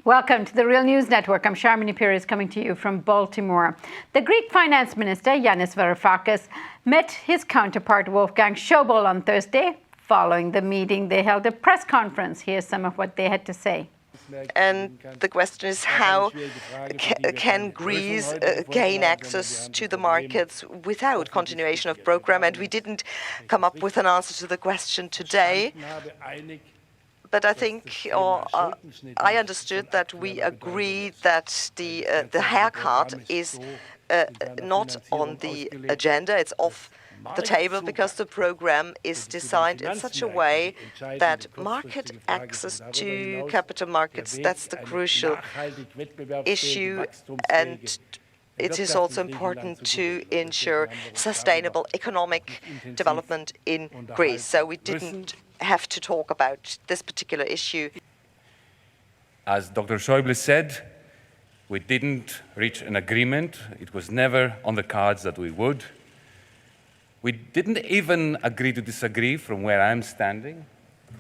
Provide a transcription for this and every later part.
Welcome to the Real News Network. I'm Sharmini Pires coming to you from Baltimore. The Greek finance minister, Yanis Varoufakis, met his counterpart, Wolfgang Schäuble, on Thursday. Following the meeting, they held a press conference. Here's some of what they had to say. And the question is, how can Greece gain access to the markets without continuation of program? And we didn't come up with an answer to the question today. But I think, I understood that we agreed that the haircut is not on the agenda. It's off the table because the program is designed in such a way that market access to capital markets, that's the crucial issue, and it is also important to ensure sustainable economic development in Greece. So we didn't have to talk about this particular issue. As Dr. Schäuble said, we didn't reach an agreement. It was never on the cards that we would. We didn't even agree to disagree from where I'm standing.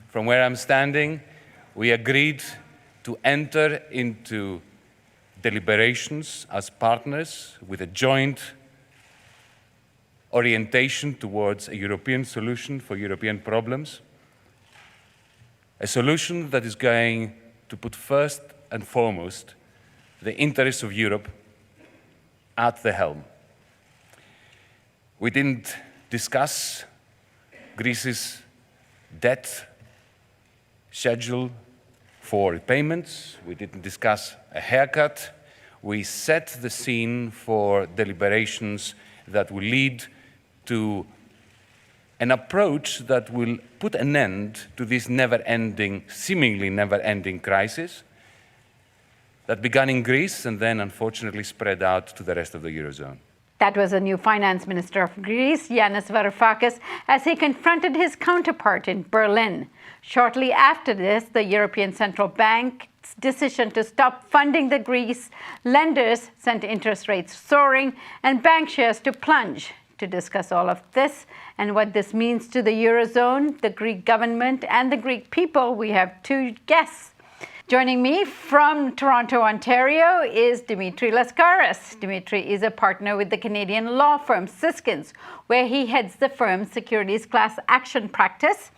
From where I'm standing, we agreed to enter into deliberations as partners with a joint orientation towards a European solution for European problems. A solution that is going to put first and foremost the interests of Europe at the helm. We didn't discuss Greece's debt schedule for repayments. We didn't discuss a haircut. We set the scene for deliberations that will lead to an approach that will put an end to this never-ending, seemingly never-ending crisis that began in Greece and then unfortunately spread out to the rest of the Eurozone. That was the new finance minister of Greece, Yanis Varoufakis, as he confronted his counterpart in Berlin. Shortly after this, the European Central Bank's decision to stop funding the Greece lenders sent interest rates soaring and bank shares to plunge. To discuss all of this and what this means to the Eurozone, the Greek government, and the Greek people, we have two guests. Joining me from Toronto, Ontario, is Dimitri Lascaris. Dimitri is a partner with the Canadian law firm Siskins, where he heads the firm's securities class action practice.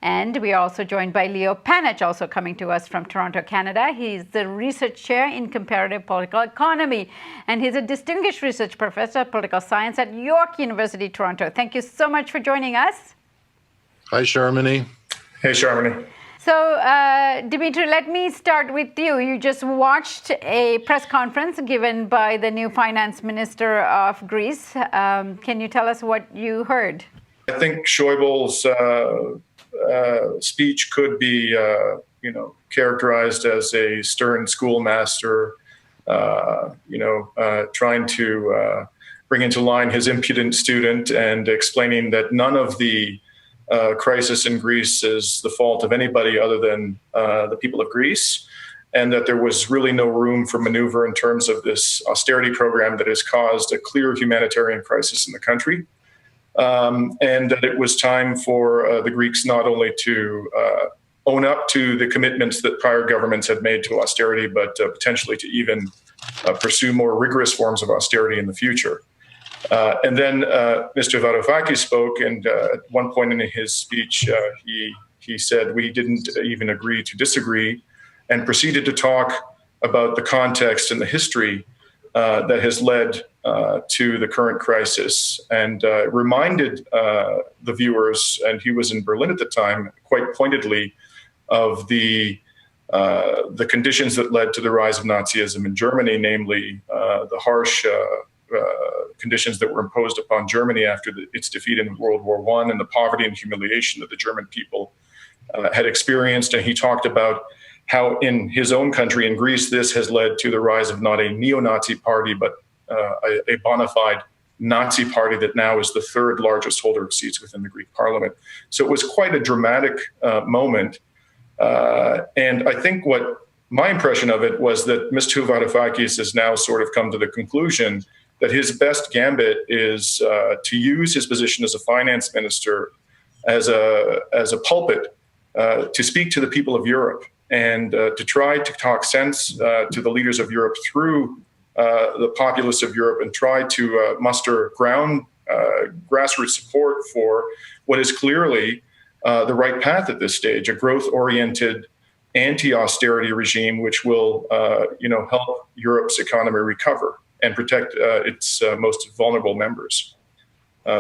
And we are also joined by Panitch, also coming to us from Toronto, Canada. He's the research chair in comparative political economy, and he's a distinguished research professor of political science at York University, Toronto. Thank you so much for joining us. Hi, Sharmini. Hey, Sharmini. So, Dimitri, let me start with you. You just watched a press conference given by the new finance minister of Greece. Can you tell us what you heard? I think Schäuble's speech could be, characterized as a stern schoolmaster, trying to bring into line his impudent student and explaining that none of the crisis in Greece is the fault of anybody other than the people of Greece, and that there was really no room for maneuver in terms of this austerity program that has caused a clear humanitarian crisis in the country. And that it was time for the Greeks not only to own up to the commitments that prior governments had made to austerity, but potentially to even pursue more rigorous forms of austerity in the future. And then Mr. Varoufakis spoke, and at one point in his speech, he said we didn't even agree to disagree, and proceeded to talk about the context and the history that has led to the current crisis, and reminded the viewers, and he was in Berlin at the time, quite pointedly, of the conditions that led to the rise of Nazism in Germany, namely the harsh conditions that were imposed upon Germany after its defeat in World War I, and the poverty and humiliation that the German people had experienced. And he talked about how in his own country, in Greece, this has led to the rise of not a neo-Nazi party, but a bona fide Nazi party that now is the third largest holder of seats within the Greek parliament. So it was quite a dramatic moment. And I think what my impression of it was that Mr. Varoufakis has now sort of come to the conclusion that his best gambit is to use his position as a finance minister as a pulpit to speak to the people of Europe and to try to talk sense to the leaders of Europe through the populists of Europe and try to muster grassroots support for what is clearly the right path at this stage, a growth-oriented anti-austerity regime which will help Europe's economy recover and protect its most vulnerable members.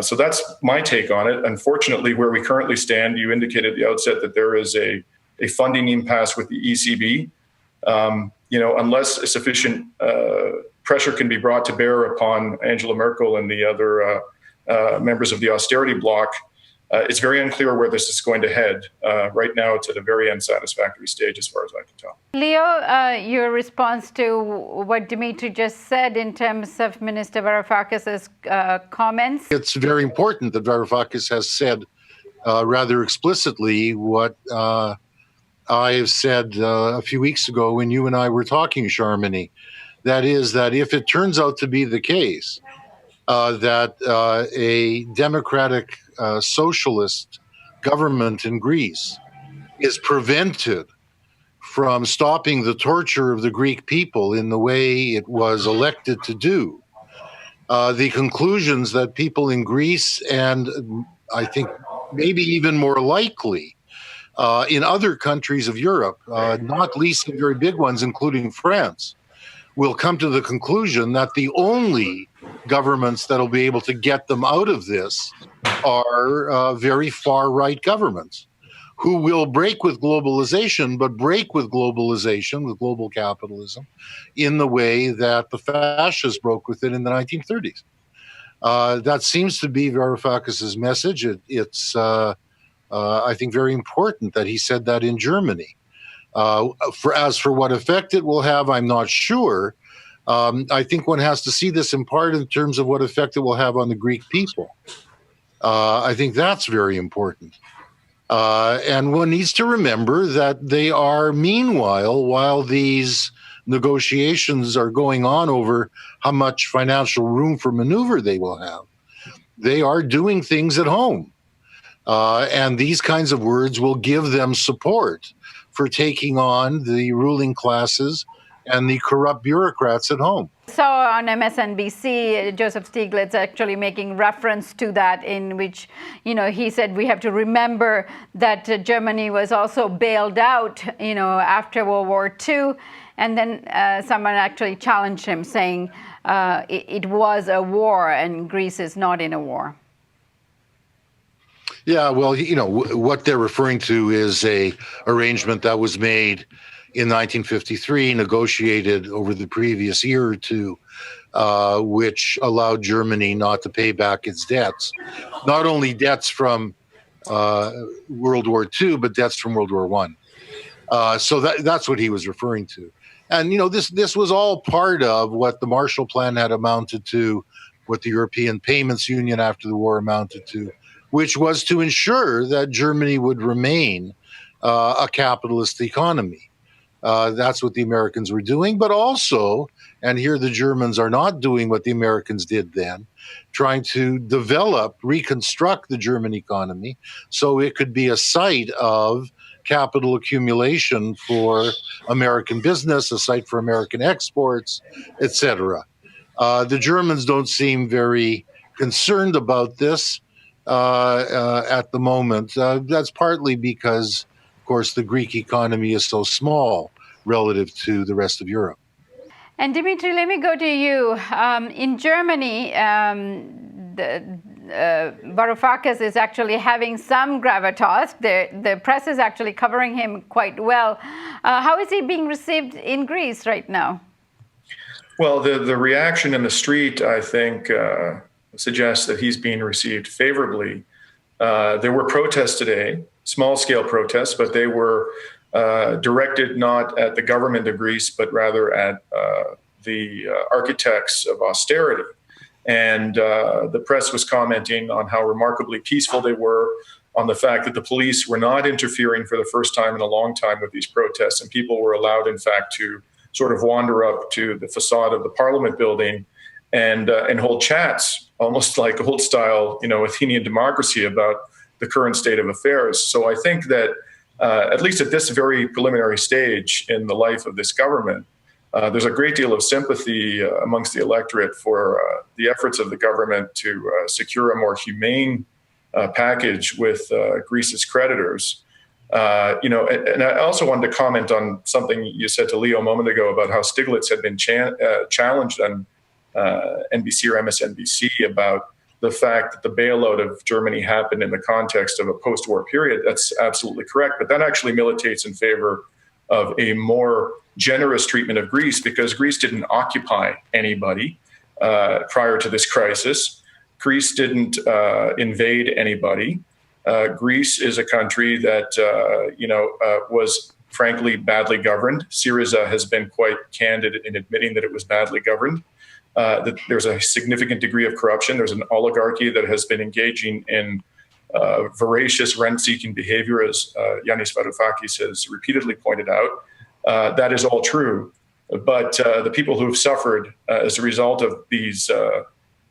So that's my take on it. Unfortunately, where we currently stand, you indicated at the outset that there is a funding impasse with the ECB. Unless a sufficient pressure can be brought to bear upon Angela Merkel and the other members of the austerity bloc, it's very unclear where this is going to head. Right now, it's at a very unsatisfactory stage as far as I can tell. Leo, your response to what Dimitri just said in terms of Minister Varoufakis' comments? It's very important that Varoufakis has said rather explicitly what I have said a few weeks ago when you and I were talking, Sharmini. That is that if it turns out to be the case that a democratic socialist government in Greece is prevented from stopping the torture of the Greek people in the way it was elected to do, the conclusions that people in Greece, and I think maybe even more likely in other countries of Europe, not least the very big ones, including France, will come to the conclusion that the only governments that will be able to get them out of this are very far-right governments who will break with globalization, but break with globalization, with global capitalism, in the way that the fascists broke with it in the 1930s. That seems to be Varoufakis' message. It's I think, very important that he said that in Germany. As for what effect it will have, I'm not sure. I think one has to see this in part in terms of what effect it will have on the Greek people. I think that's very important. And one needs to remember that they are, meanwhile, while these negotiations are going on over how much financial room for maneuver they will have, they are doing things at home. And these kinds of words will give them support for taking on the ruling classes and the corrupt bureaucrats at home. So on MSNBC, Joseph Stiglitz actually making reference to that, in which, he said we have to remember that Germany was also bailed out, after World War II. And then someone actually challenged him, saying it was a war and Greece is not in a war. Yeah, well, what they're referring to is a arrangement that was made in 1953, negotiated over the previous year or two, which allowed Germany not to pay back its debts, not only debts from World War II, but debts from World War I. So that's what he was referring to. And, this was all part of what the Marshall Plan had amounted to, what the European Payments Union after the war amounted to, which was to ensure that Germany would remain a capitalist economy. That's what the Americans were doing, but also, and here the Germans are not doing what the Americans did then, trying to reconstruct the German economy so it could be a site of capital accumulation for American business, a site for American exports, etc. The Germans don't seem very concerned about this at the moment. That's partly because, of course, the Greek economy is so small relative to the rest of Europe. And Dimitri, let me go to you. In Germany, Varoufakis is actually having some gravitas. The press is actually covering him quite well. How is he being received in Greece right now? Well, the reaction in the street, I think, suggests that he's being received favorably. There were protests today, small-scale protests, but they were directed not at the government of Greece, but rather at the architects of austerity. And the press was commenting on how remarkably peaceful they were, on the fact that the police were not interfering for the first time in a long time with these protests, and people were allowed, in fact, to sort of wander up to the facade of the Parliament building and hold chats, almost like old-style, Athenian democracy, about the current state of affairs. So I think that at least at this very preliminary stage in the life of this government, there's a great deal of sympathy amongst the electorate for the efforts of the government to secure a more humane package with Greece's creditors. And I also wanted to comment on something you said to Leo a moment ago about how Stiglitz had been challenged on NBC or MSNBC about the fact that the bailout of Germany happened in the context of a post-war period. That's absolutely correct, but that actually militates in favor of a more generous treatment of Greece, because Greece didn't occupy anybody prior to this crisis. Greece didn't invade anybody. Greece is a country that was frankly badly governed. Syriza has been quite candid in admitting that it was badly governed. That there's a significant degree of corruption. There's an oligarchy that has been engaging in voracious rent-seeking behavior, as Yanis Varoufakis has repeatedly pointed out. That is all true, but the people who have suffered as a result of this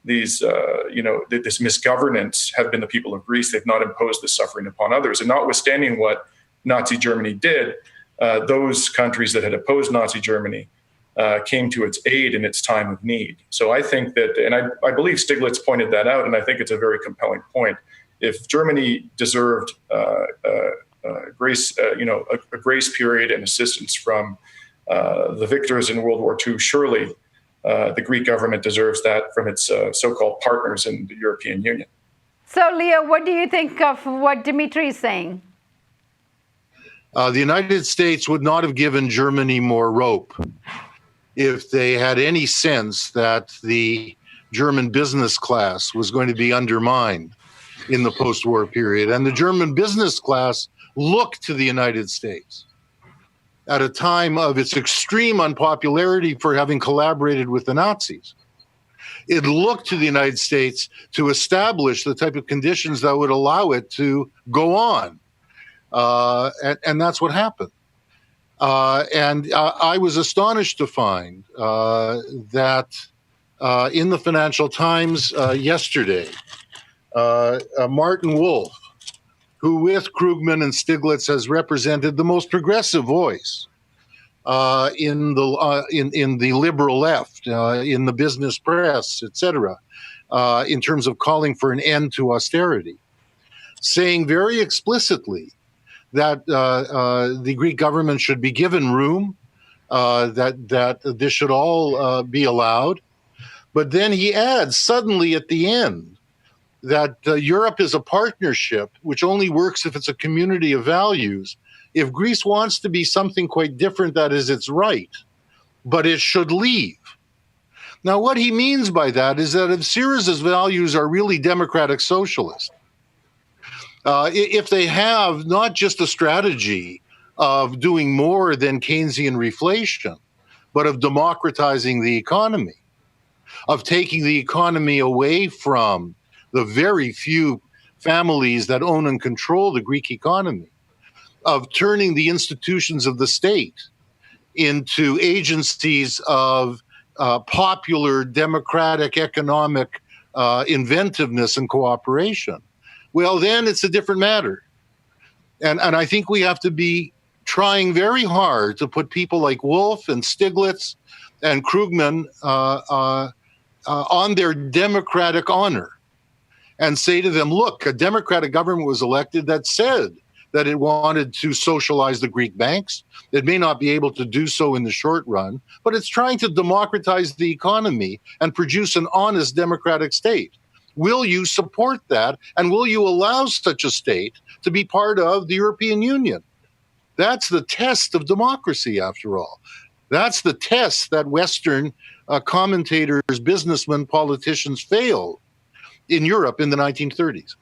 misgovernance have been the people of Greece. They've not imposed this suffering upon others. And notwithstanding what Nazi Germany did, those countries that had opposed Nazi Germany came to its aid in its time of need. So I think that, and I believe Stiglitz pointed that out, and I think it's a very compelling point. If Germany deserved grace, a grace period and assistance from the victors in World War II, surely the Greek government deserves that from its so-called partners in the European Union. So, Leo, what do you think of what Dimitri is saying? The United States would not have given Germany more rope if they had any sense that the German business class was going to be undermined in the post-war period. And the German business class looked to the United States at a time of its extreme unpopularity for having collaborated with the Nazis. It looked to the United States to establish the type of conditions that would allow it to go on. And that's what happened. And I was astonished to find that in the Financial Times yesterday, Martin Wolf, who with Krugman and Stiglitz has represented the most progressive voice in the liberal left, in the business press, etc., in terms of calling for an end to austerity, saying very explicitly that the Greek government should be given room, that this should all be allowed. But then he adds suddenly at the end that Europe is a partnership which only works if it's a community of values. If Greece wants to be something quite different, that is its right, but it should leave. Now, what he means by that is that if Syriza's values are really democratic socialist, if they have not just a strategy of doing more than Keynesian reflation, but of democratizing the economy, of taking the economy away from the very few families that own and control the Greek economy, of turning the institutions of the state into agencies of popular democratic economic inventiveness and cooperation, well, then it's a different matter. And I think we have to be trying very hard to put people like Wolf and Stiglitz and Krugman on their democratic honor and say to them, look, a democratic government was elected that said that it wanted to socialize the Greek banks. It may not be able to do so in the short run, but it's trying to democratize the economy and produce an honest democratic state. Will you support that? And will you allow such a state to be part of the European Union? That's the test of democracy, after all. That's the test that Western commentators, businessmen, politicians failed in Europe in the 1930s.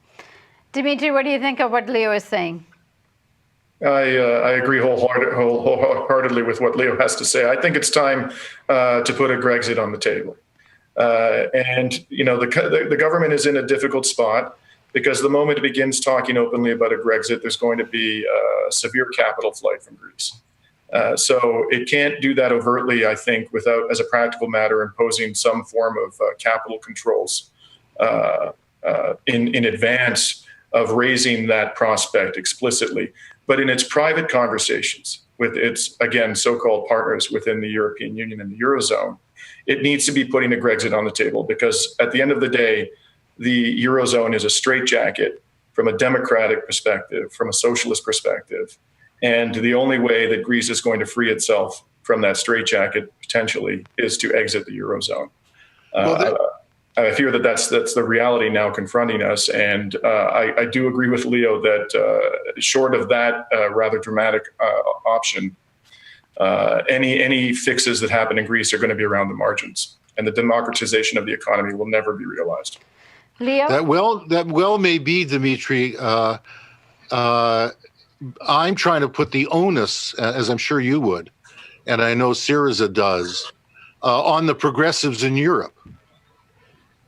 Dimitri, what do you think of what Leo is saying? I agree wholeheartedly with what Leo has to say. I think it's time to put a Grexit on the table. And the government is in a difficult spot because the moment it begins talking openly about a Grexit, there's going to be a severe capital flight from Greece. So it can't do that overtly, I think, without, as a practical matter, imposing some form of capital controls in advance of raising that prospect explicitly. but in its private conversations with its, again, so-called partners within the European Union and the Eurozone, it needs to be putting a Grexit on the table, because at the end of the day, the Eurozone is a straitjacket from a democratic perspective, from a socialist perspective. And the only way that Greece is going to free itself from that straitjacket potentially is to exit the Eurozone. I fear that that's the reality now confronting us. And I do agree with Leo that short of that rather dramatic option, any fixes that happen in Greece are going to be around the margins, and the democratization of the economy will never be realized. Leo? That well may be, Dimitri. I'm trying to put the onus, as I'm sure you would, and I know Syriza does, on the progressives in Europe.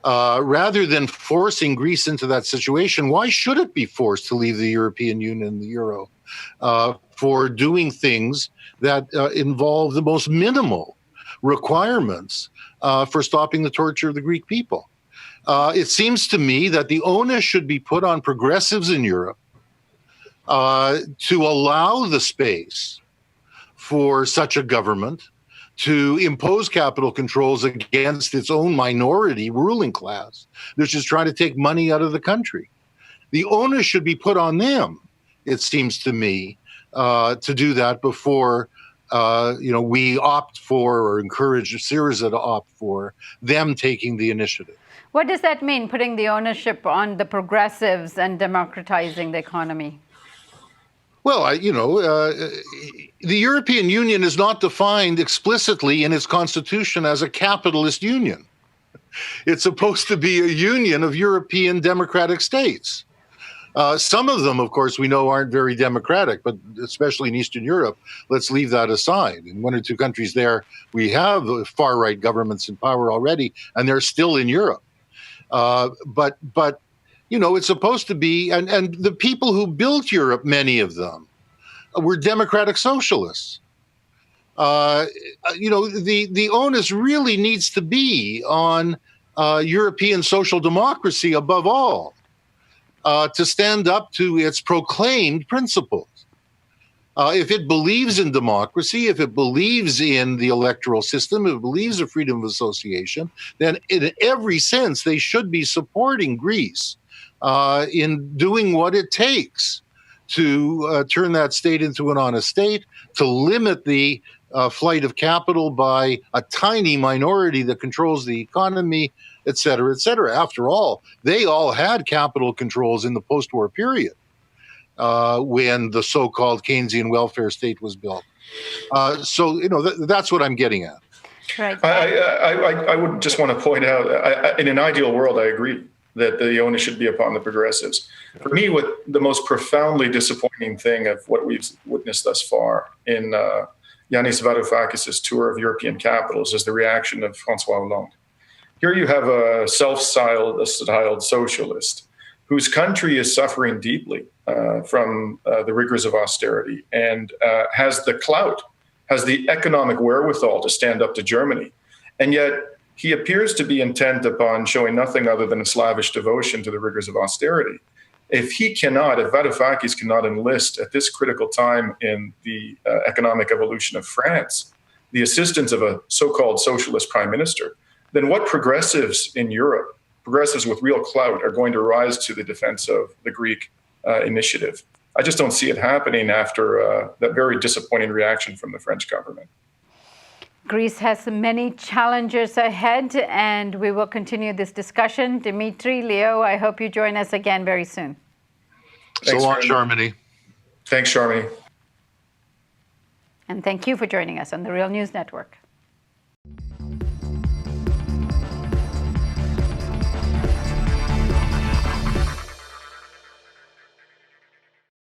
Rather than forcing Greece into that situation, why should it be forced to leave the European Union and the Euro for doing things that involve the most minimal requirements for stopping the torture of the Greek people? It seems to me that the onus should be put on progressives in Europe to allow the space for such a government to impose capital controls against its own minority ruling class that's just trying to take money out of the country. The onus should be put on them, it seems to me, to do that before we opt for or encourage Syriza to opt for them taking the initiative. What does that mean, putting the ownership on the progressives and democratizing the economy? Well, the European Union is not defined explicitly in its constitution as a capitalist union. It's supposed to be a union of European democratic states. Some of them, of course, we know aren't very democratic, but especially in Eastern Europe, let's leave that aside. In one or two countries there, we have far-right governments in power already, and they're still in Europe. But it's supposed to be, and the people who built Europe, many of them, were democratic socialists. The onus really needs to be on European social democracy above all, to stand up to its proclaimed principles. If it believes in democracy, if it believes in the electoral system, if it believes in freedom of association, then in every sense they should be supporting Greece in doing what it takes to turn that state into an honest state, to limit the flight of capital by a tiny minority that controls the economy, et cetera, et cetera. After all, they all had capital controls in the post-war period when the so-called Keynesian welfare state was built. That's what I'm getting at. Right. I would just want to point out, in an ideal world, I agree that the onus should be upon the progressives. For me, what the most profoundly disappointing thing of what we've witnessed thus far in Yanis Varoufakis' tour of European capitals is the reaction of François Hollande. Here you have a self-styled socialist whose country is suffering deeply from the rigors of austerity and has the clout, has the economic wherewithal to stand up to Germany. And yet he appears to be intent upon showing nothing other than a slavish devotion to the rigors of austerity. If Varoufakis cannot enlist at this critical time in the economic evolution of France, the assistance of a so-called socialist prime minister, then what progressives in Europe, progressives with real clout, are going to rise to the defense of the Greek initiative? I just don't see it happening after that very disappointing reaction from the French government. Greece has many challenges ahead, and we will continue this discussion. Dimitri, Leo, I hope you join us again very soon. Thanks, so long, Sharmini. Thanks, Sharmini. And thank you for joining us on the Real News Network.